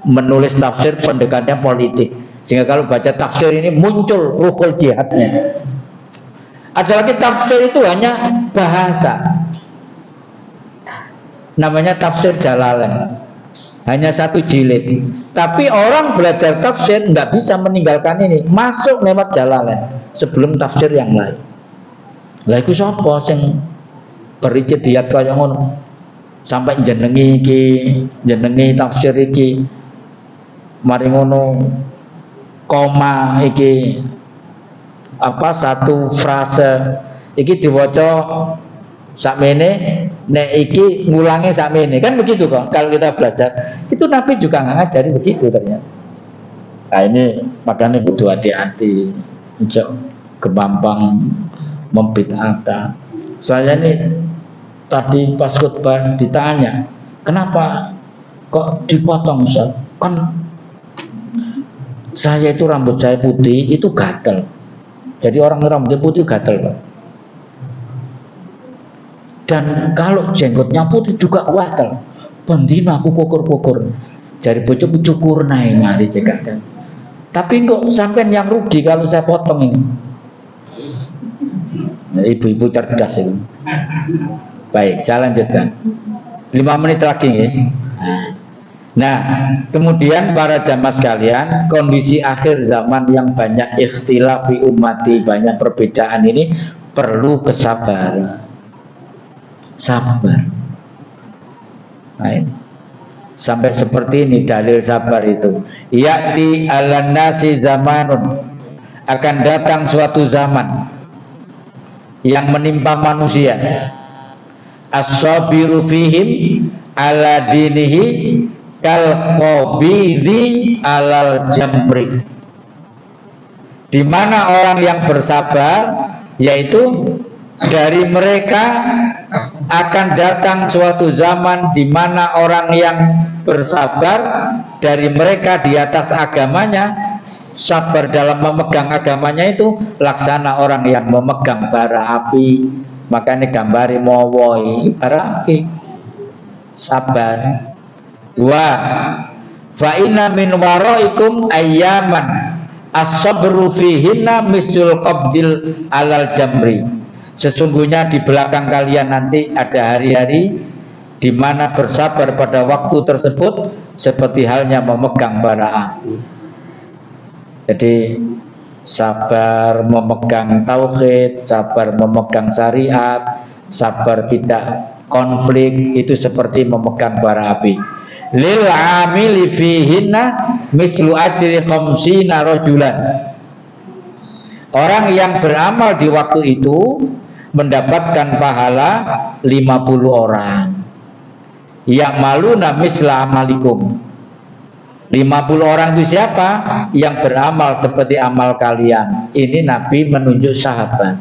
menulis tafsir pendekatannya politik. Sehingga kalau baca tafsir ini muncul ruhul jihadnya. Ada lagi tafsir itu hanya bahasa, namanya tafsir Jalalain, hanya 1 jilid. Tapi orang belajar tafsir nggak bisa meninggalkan ini, masuk lewat Jalalain sebelum tafsir yang lain. Lah iku sapa sing berictihat kaya ngono sampai jenengi iki, jenengi tafsir iki, mari ngono koma iki apa satu frase iki diwaca sakmene nek iki ngulangnya sampai ini kan begitu kok. Kalau kita belajar itu Nabi juga nggak ngajari begitu ternyata. Nah ini makanya butuh hati-hati untuk gampang membid'ahkan. Saya ini tadi pas khutbah ditanya kenapa kok dipotong Ustaz? Kan saya itu rambut saya putih itu gatel. Jadi orang rambutnya putih gatel Pak. Dan kalau jenggotnya putih juga gatel. Bendina aku pokur-pokur. Jadi bocok cukur naik mari cekat. Tapi kok sampean yang rugi kalau saya potong ini. Nah, ibu-ibu cerdas itu. Baik, saya lanjutkan. 5 menit lagi ya. Nah, kemudian para jamaah sekalian, kondisi akhir zaman yang banyak ikhtilaf fi ummati, banyak perbedaan ini perlu kesabaran. Sabar. Nah, ini. Sampai seperti ini dalil sabar itu. Ya'ti 'alan nasi zamanun, akan datang suatu zaman yang menimpa manusia. As-sabiru fihim ala dinihi kal qabidhi alal jamri. Di mana orang yang bersabar, yaitu dari mereka akan datang suatu zaman di mana orang yang bersabar dari mereka di atas agamanya, sabar dalam memegang agamanya itu laksana orang yang memegang bara api. Makanya gambari mowoi bara api. Sabar. Wa fa inna min waraikum ayyaman as-sabru fihinna misul qabdil alal jamri. Sesungguhnya di belakang kalian nanti ada hari-hari di mana bersabar pada waktu tersebut seperti halnya memegang bara api. Jadi sabar memegang tauhid, sabar memegang syariat, sabar tidak konflik, itu seperti memegang bara api. Lil amili fihinna mislu ajri khamsina rajulan. Orang yang beramal di waktu itu mendapatkan pahala 50 orang. Ya'maluna misla amalikum. 50 orang itu siapa? Yang beramal seperti amal kalian. Ini Nabi menunjuk sahabat.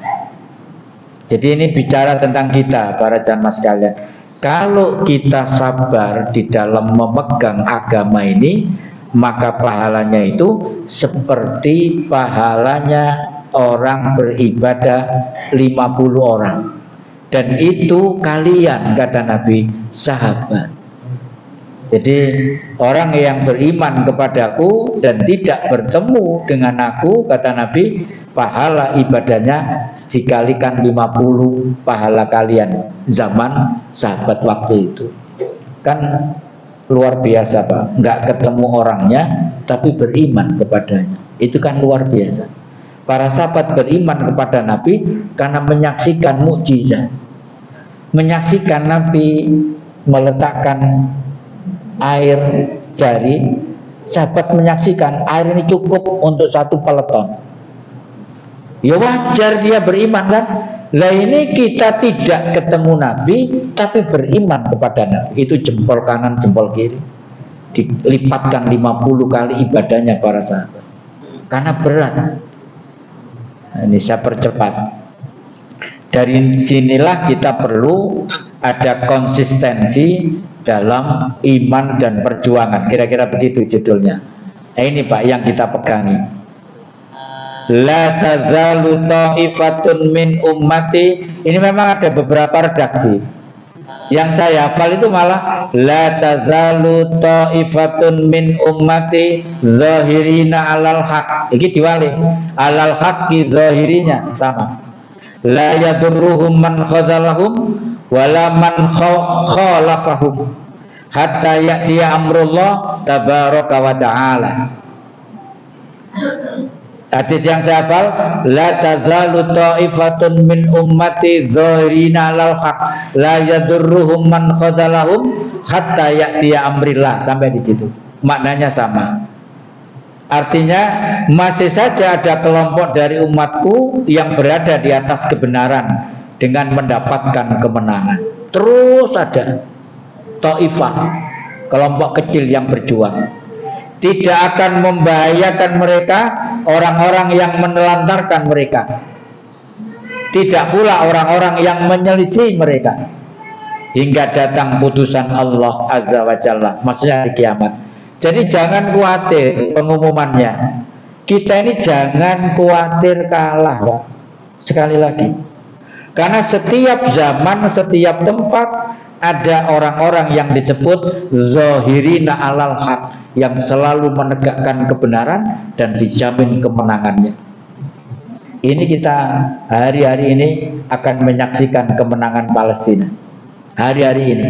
Jadi ini bicara tentang kita, para jamaah sekalian. Kalau kita sabar di dalam memegang agama ini, maka pahalanya itu seperti pahalanya orang beribadah 50 orang. Dan itu kalian, kata Nabi, sahabat. Jadi orang yang beriman kepadaku dan tidak bertemu dengan aku, kata Nabi, pahala ibadahnya dikalikan 50 pahala kalian zaman sahabat waktu itu. Kan luar biasa Pak, nggak ketemu orangnya tapi beriman kepadanya. Itu kan luar biasa. Para sahabat beriman kepada Nabi karena menyaksikan mukjizat, menyaksikan Nabi meletakkan air jari. Sahabat menyaksikan air ini cukup untuk 1 peleton. Ya wajar dia beriman kan. Lah ini kita tidak ketemu Nabi tapi beriman kepada Nabi. Itu jempol kanan jempol kiri dilipatkan 50 kali ibadahnya para sahabat. Karena berat. Ini saya percepat. Dari sinilah kita perlu ada konsistensi dalam iman dan perjuangan. Kira-kira begitu judulnya. Nah, ini Pak yang kita pegangi. La tazalu ta'ifatun min ummati. Ini memang ada beberapa redaksi. Yang saya hafal itu malah la tazalu ta'ifatun min ummati zahirina alal haq. Ini diwali alal haqqi zahirinya sama. La yadurruhum man khazalahum wala man khalafahum hatta ya'tiya amrullah tabaraka wa ta'ala. Hadis yang saya hafal, la tazalu ta'ifatun min ummati zahirina alal haq la yadurruhum man khazalahum hatta ya'tiya amrillah. Sampai di situ. Maknanya sama. Artinya masih saja ada kelompok dari umatku yang berada di atas kebenaran dengan mendapatkan kemenangan. terus ada Taifah, kelompok kecil yang berjuang. Tidak akan membahayakan mereka orang-orang yang menelantarkan mereka. Tidak pula orang-orang yang menyelisih mereka. Hingga datang putusan Allah Azza wa Jalla, maksudnya hari kiamat. Jadi jangan khawatir pengumumannya. Kita ini jangan khawatir kalah, Pak. Sekali lagi. Karena setiap zaman, setiap tempat ada orang-orang yang disebut zahirina alal haq, yang selalu menegakkan kebenaran dan dijamin kemenangannya. Ini kita hari-hari ini akan menyaksikan kemenangan Palestina. Hari-hari ini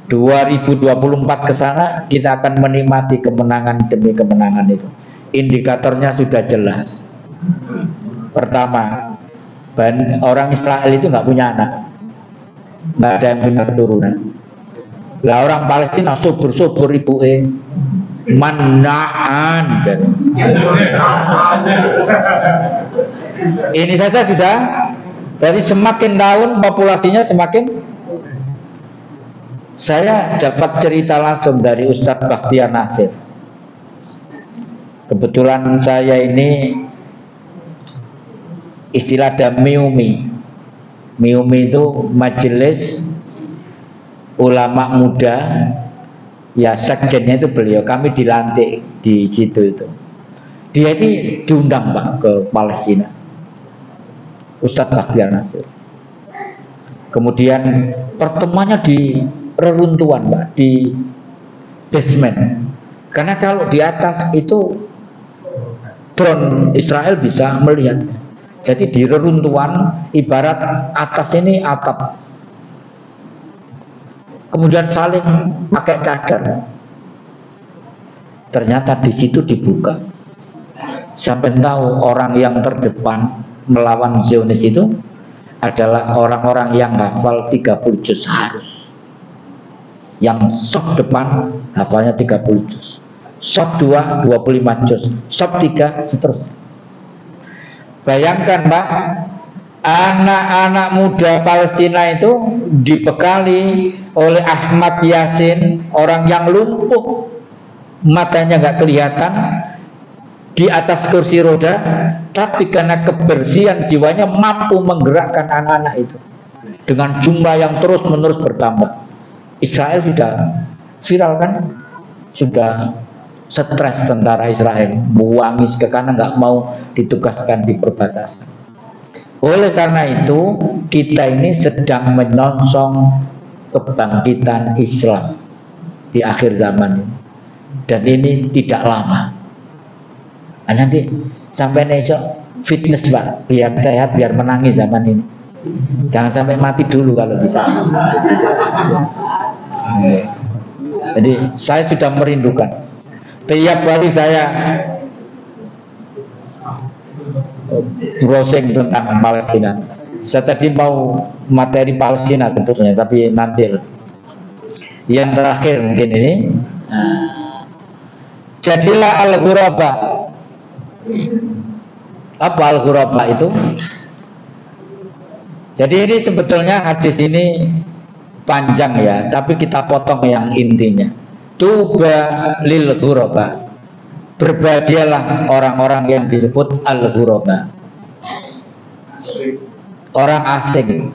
2024 ke sana kita akan menikmati kemenangan demi kemenangan itu. Indikatornya sudah jelas. Pertama, orang Israel itu nggak punya anak, nggak ada yang punya keturunan. Lah orang Palestina subur-subur ibu manaan. Ini saja sudah. Dari semakin tahun populasinya semakin. Saya dapat cerita langsung dari Ustadz Bakhtiar Nasir. Kebetulan saya ini istilah ada MIUMI. MIUMI itu Majelis Ulama Muda. Ya sekjennya itu beliau. Kami dilantik di situ itu. Dia ini diundang Pak ke Palestina. Ustadz Bakhtiar Nasir. Kemudian pertemuannya di reruntuhan Pak, di basement. Karena kalau di atas itu drone Israel bisa melihat. Jadi di reruntuhan ibarat atas ini atap. Kemudian saling pakai cadar. Ternyata di situ dibuka. Sampai tahu orang yang terdepan melawan Zionis itu adalah orang-orang yang hafal 30 juz harus. Yang sop depan hafalnya 30 juz, sop 2 25 juz, sop 3 seterusnya. Bayangkan Pak, anak-anak muda Palestina itu dibekali oleh Ahmad Yasin, orang yang lumpuh, matanya nggak kelihatan, di atas kursi roda, tapi karena kebersihan jiwanya mampu menggerakkan anak-anak itu dengan jumlah yang terus-menerus bertambah. Israel sudah viral kan, sudah stres tentara Israel, buangis ke kanan, nggak mau ditugaskan di perbatasan. Oleh karena itu kita ini sedang menyongsong kebangkitan Islam di akhir zaman ini, dan ini tidak lama. Nah, nanti sampai esok fitness Pak, biar sehat, biar menangis zaman ini. Jangan sampai mati dulu kalau bisa. Jadi saya sudah merindukan. Tiap kali saya browsing tentang Palestina. Saya tadi mau materi Palestina sebetulnya, tapi nanti. Yang terakhir mungkin ini. Jadilah al-ghuraba. Apa al-ghuraba itu? Jadi ini sebetulnya hadis ini panjang ya, tapi kita potong yang intinya. Tuba lil ghuraba. Berbahagialah orang-orang yang disebut al-ghuraba. Orang asing.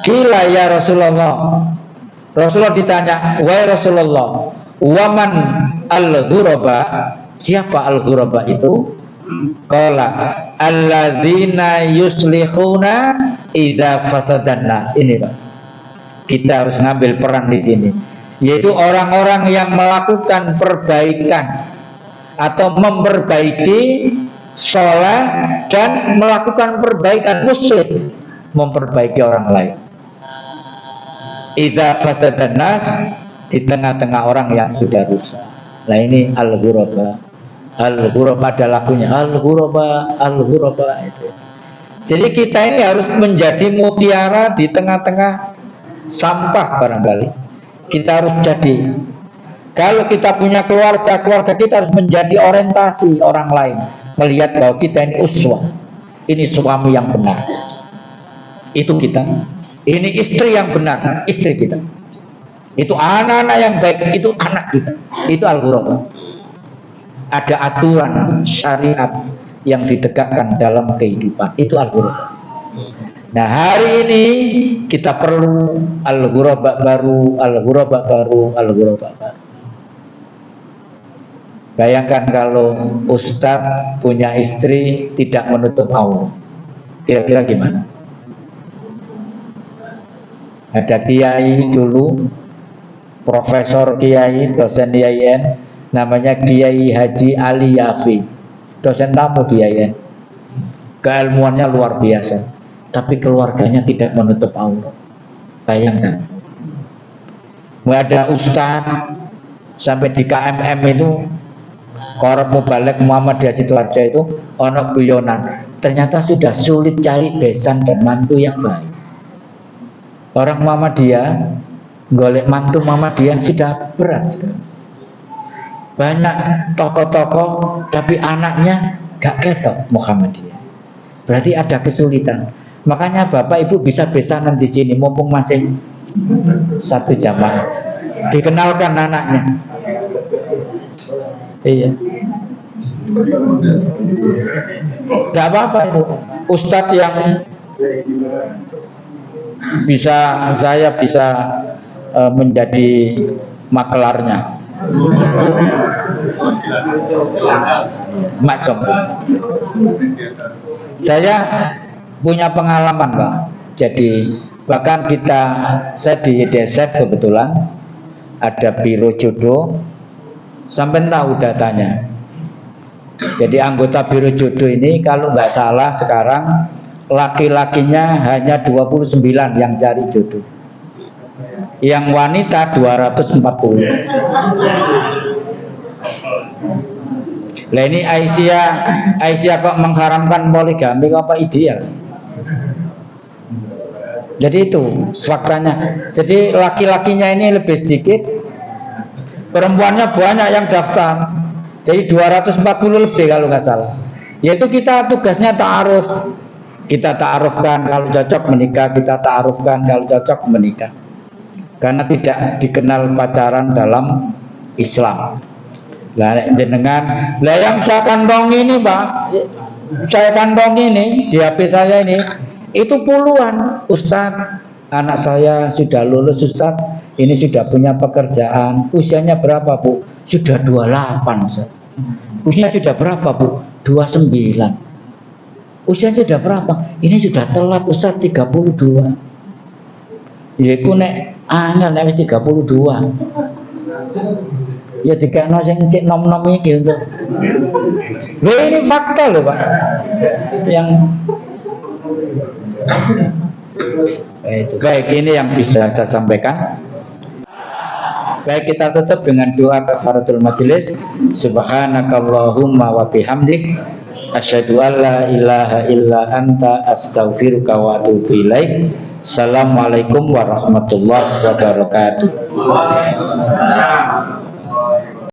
Kila ya Rasulullah. Rasulullah ditanya, wahai Rasulullah, waman al-ghuraba? Siapa al-ghuraba itu? Qala alladzina yuslihuna idza fasadan nas. Ini Pak, kita harus ngambil peran di sini, yaitu orang-orang yang melakukan perbaikan atau memperbaiki sholat dan melakukan perbaikan muslim, memperbaiki orang lain. Idza fasadan nas, di tengah-tengah orang yang sudah rusak. Nah ini al-ghuraba. Al-ghuraba ada lagunya, al-ghuraba, al-ghuraba itu. Jadi kita ini harus menjadi mutiara di tengah-tengah sampah barangkali. Kita harus jadi. Kalau kita punya keluarga, keluarga kita harus menjadi orientasi orang lain, melihat bahwa kita ini uswah. Ini suami yang benar. itu kita. Ini istri yang benar, istri kita. Itu anak-anak yang baik, itu anak kita. Itu al-ghuraba. Ada aturan syariat yang ditegakkan dalam kehidupan, itu al-ghuraba. Nah, hari ini kita perlu al-ghuraba baru, al-ghuraba baru, al-ghuraba baru. Bayangkan kalau ustadz punya istri tidak menutup aurat, kira-kira gimana? Ada kiai dulu, profesor kiai, dosen IAIN, namanya Kiai Haji Ali Yafi, dosen tamu di IAIN. Keilmuannya luar biasa, tapi keluarganya tidak menutup aurat. Bayangkan, ada ustadz sampai di KMM itu, Korab Mubalek Muhammadiyah Sidoarjo itu ono guyonan, ternyata sudah sulit cari besan dan mantu yang baik. Orang Muhammadiyah golek mantu Muhammadiyah sudah berat. Banyak tokoh-tokoh tapi anaknya gak ketok Muhammadiyah. Berarti ada kesulitan. Makanya Bapak Ibu bisa besanan di sini mumpung masih satu jamaah. Dikenalkan anaknya. Iya. Gak apa-apa itu. Ustadz yang saya bisa menjadi makelarnya. Macam. Saya punya pengalaman, Pak. Jadi bahkan saya di DSF kebetulan ada biro jodoh. Sampai tahu datanya. Jadi anggota biro jodoh ini kalau nggak salah sekarang laki-lakinya hanya 29 yang cari jodoh. Yang wanita 240. Lah ini Aisyah kok mengharamkan poligami apa ideal? Jadi itu faktanya. Jadi laki-lakinya ini lebih sedikit, perempuannya banyak yang daftar. Jadi 240 lebih kalau nggak salah. Yaitu kita tugasnya ta'aruf. Kita ta'arufkan kalau cocok menikah, kita ta'arufkan kalau cocok menikah. Karena tidak dikenal pacaran dalam Islam. Lah jenengan, lah yang saya kantongi ini, Pak. Saya kantongi ini di HP saya ini, itu puluhan. Ustadz, anak saya sudah lulus, Ustadz. Ini sudah punya pekerjaan. Usianya berapa, Bu? Sudah 28, Ustaz. Usianya sudah berapa, Bu? 29. Usianya sudah berapa? Ini sudah telat, Ustaz, 32. Ya iku nek angel nek 32. Ya dikekno sing cek nom-nom iki untuk. Loh, ini fakta loh, Pak. Yang itu. Baik, ini yang bisa saya sampaikan. Baik, kita tutup dengan doa kafaratul majelis. Subhanakallahumma wa bihamdik asyhadu an la ilaha illa anta astaghfiruka wa atubu ilaik. Assalamualaikum warahmatullahi wabarakatuh.